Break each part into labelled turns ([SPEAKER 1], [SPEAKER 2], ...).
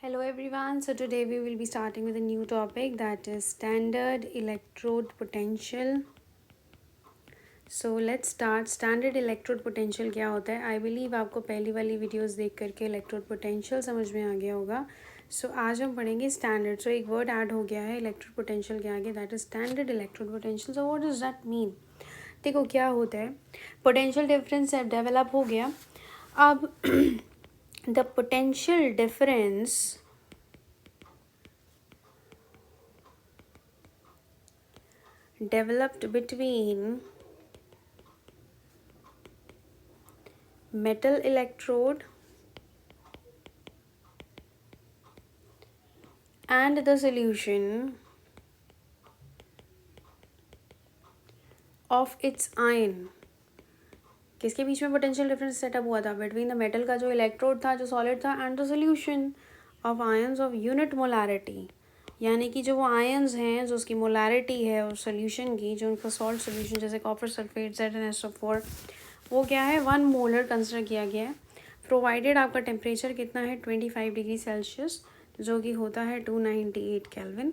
[SPEAKER 1] Hello everyone. So today we will be starting with a new topic, that is standard electrode potential. So let's start. Standard electrode potential क्या होता है? I believe आपको पहली वाली videos देख करके electrode potential समझ में आ गया होगा. So आज हम पढ़ेंगे standard. So एक word add हो गया है electrode potential के आगे, that is standard electrode potential. So what does that mean? देखो क्या होता है, potential difference डेवलप हो गया. अब the potential difference developed between metal electrode and the solution of its ion. किसके बीच में पोटेंशियल डिफरेंस सेटअप हुआ था? बिटवीन द मेटल का जो इलेक्ट्रोड था, जो सॉलिड था, and the solution of ions of unit molarity. यानी कि जो वो आयंस हैं, जो उसकी मोलारिटी है और सोल्यूशन की, जो उनका सॉल्ट सोल्यूशन जैसे कॉपर सल्फेट ZnSO4, वो क्या है, 1 मोलर कंसिडर किया गया है. प्रोवाइडेड आपका टेम्परेचर कितना है, 25 डिग्री सेल्सियस, जो कि होता है 298 केल्विन.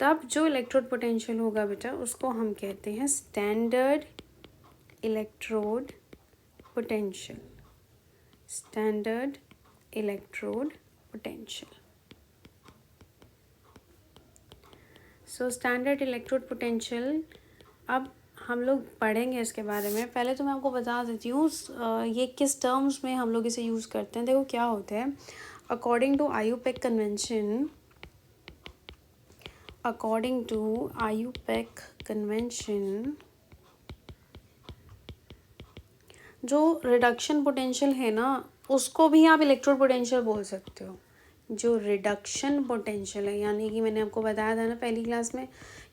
[SPEAKER 1] तब जो इलेक्ट्रोड पोटेंशियल होगा बेटा, उसको हम कहते हैं standard electrode potential. Standard electrode potential. So standard electrode potential अब हम लोग पढ़ेंगे इसके बारे में. पहले तो मैं आपको बता देती हूँ ये किस टर्म्स में हम लोग इसे यूज़ करते हैं. देखो क्या होता है, according to IUPAC convention, according to IUPAC convention, जो रिडक्शन पोटेंशियल है ना, उसको भी आप इलेक्ट्रोड पोटेंशियल बोल सकते हो. जो रिडक्शन पोटेंशियल है, यानी कि मैंने आपको बताया था ना पहली क्लास में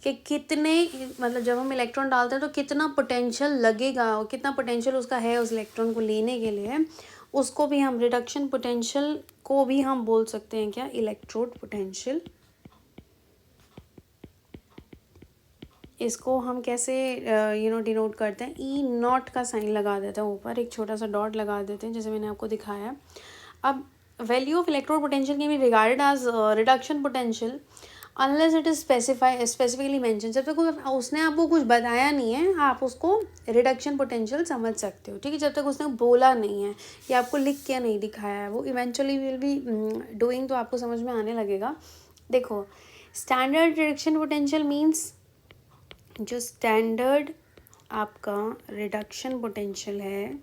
[SPEAKER 1] कि कितने, मतलब जब हम इलेक्ट्रॉन डालते हैं तो कितना पोटेंशियल लगेगा और कितना पोटेंशियल उसका है उस इलेक्ट्रॉन को लेने के लिए, उसको भी हम रिडक्शन पोटेंशियल को भी हम बोल सकते हैं क्या, इलेक्ट्रोड पोटेंशियल. इसको हम कैसे डिनोट करते हैं, E0 का साइन लगा देते हैं ऊपर, एक छोटा सा डॉट लगा देते हैं जैसे मैंने आपको दिखाया. अब value of electrode potential can be regarded as reduction potential unless it is specifically mention. जब तक उसने आपको कुछ बताया नहीं है, आप उसको रिडक्शन पोटेंशियल समझ सकते हो, ठीक है. जब तक उसने बोला नहीं है या आपको लिख के नहीं दिखाया है, वो इवेंचुअली विल बी डूइंग, तो आपको समझ में आने लगेगा. देखो, स्टैंडर्ड रिडक्शन पोटेंशियल मीन्स जो स्टैंडर्ड आपका रिडक्शन पोटेंशियल है,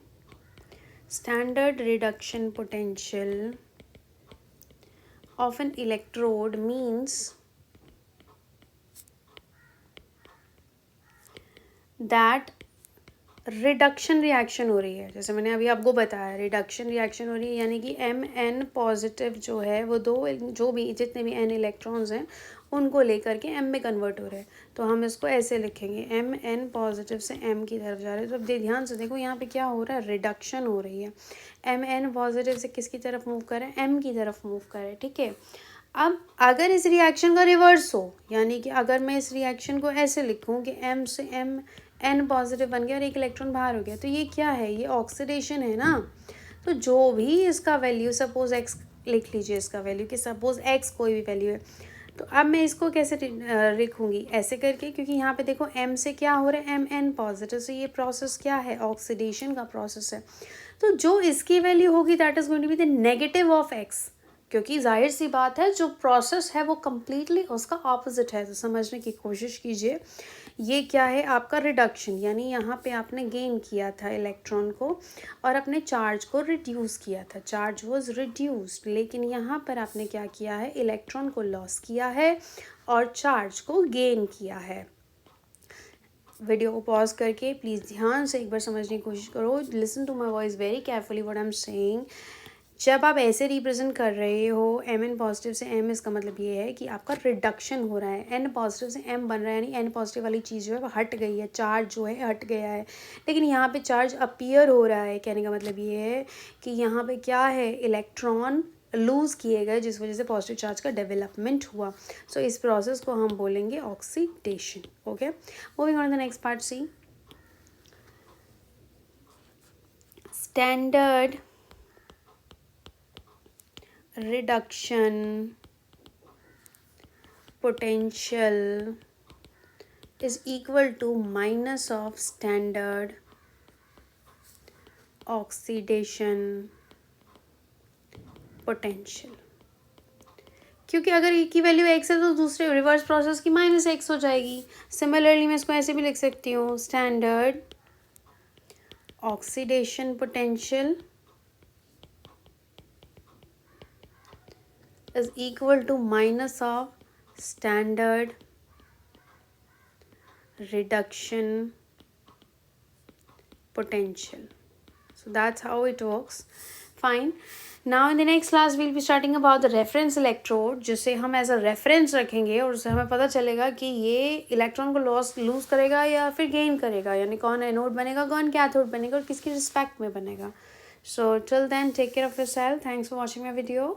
[SPEAKER 1] standard reduction potential of N electrode means that reduction reaction हो रही है. जैसे मैंने अभी आपको बताया, रिडक्शन रिएक्शन हो रही है, यानी कि Mn पॉजिटिव जो है वो जो भी जितने भी N इलेक्ट्रॉन्स हैं उनको लेकर के M में कन्वर्ट हो रहे हैं. तो हम इसको ऐसे लिखेंगे, Mn पॉजिटिव से M की तरफ जा रहे हैं. तो अब ध्यान से देखो यहाँ पे क्या हो रहा है, रिडक्शन हो रही है. Mn पॉजिटिव से किसकी तरफ मूव करें, M की तरफ मूव करें, ठीक है. अब अगर इस रिएक्शन का रिवर्स हो, यानी कि अगर मैं इस रिएक्शन को ऐसे लिखूं कि M से M N पॉजिटिव बन गया और एक इलेक्ट्रॉन बाहर हो गया, तो ये क्या है, ये ऑक्सीडेशन है ना. तो जो भी इसका वैल्यू, सपोज x लिख लीजिए, इसका वैल्यू कि सपोज x कोई भी वैल्यू है, तो अब मैं इसको कैसे लिखूंगी, ऐसे करके, क्योंकि यहाँ पे देखो M से क्या हो रहा है, Mn पॉजिटिव, से ये प्रोसेस क्या है, ऑक्सीडेशन का प्रोसेस है. तो जो इसकी वैल्यू होगी that is going to be the negative of x, क्योंकि जाहिर सी बात है जो प्रोसेस है वो कम्प्लीटली उसका ऑपोजिट है. तो समझने की कोशिश कीजिए, ये क्या है आपका रिडक्शन, यानी यहाँ पे आपने गेन किया था इलेक्ट्रॉन को और अपने चार्ज को रिड्यूस किया था, चार्ज वाज रिड्यूस्ड. लेकिन यहाँ पर आपने क्या किया है, इलेक्ट्रॉन को लॉस किया है और चार्ज को गेन किया है. वीडियो को पॉज करके प्लीज़ ध्यान से एक बार समझने की कोशिश करो. Listen to my voice very carefully what I am saying. जब आप ऐसे रिप्रेजेंट कर रहे हो Mn पॉजिटिव से M, इसका मतलब ये है कि आपका रिडक्शन हो रहा है. N पॉजिटिव से M बन रहा है, यानी N पॉजिटिव वाली चीज़ जो है वो हट गई है, चार्ज जो है हट गया है. लेकिन यहाँ पे चार्ज अपीयर हो रहा है, कहने का मतलब ये है कि यहाँ पे क्या है, इलेक्ट्रॉन लूज़ किए गए, जिस वजह से पॉजिटिव चार्ज का डेवलपमेंट हुआ. सो इस प्रोसेस को हम बोलेंगे oxidation. Okay, moving on the next part. See standard reduction potential is equal to minus of standard oxidation potential. क्योंकि अगर E की वैल्यू x है तो दूसरे रिवर्स प्रोसेस की माइनस x हो जाएगी. सिमिलरली मैं इसको ऐसे भी लिख सकती हूँ, standard oxidation potential is equal to minus of standard reduction potential. So that's how it works. Fine. Now in the next class we'll be starting about the reference electrode, जिसे हम एज अ रेफरेंस रखेंगे और उससे हमें पता चलेगा कि ये इलेक्ट्रॉन को लूज करेगा या फिर गेन करेगा, यानी कौन एनोड बनेगा कौन कैथोड बनेगा और किसकी रिस्पेक्ट में बनेगा. So till then, take care of yourself. Thanks for watching my video.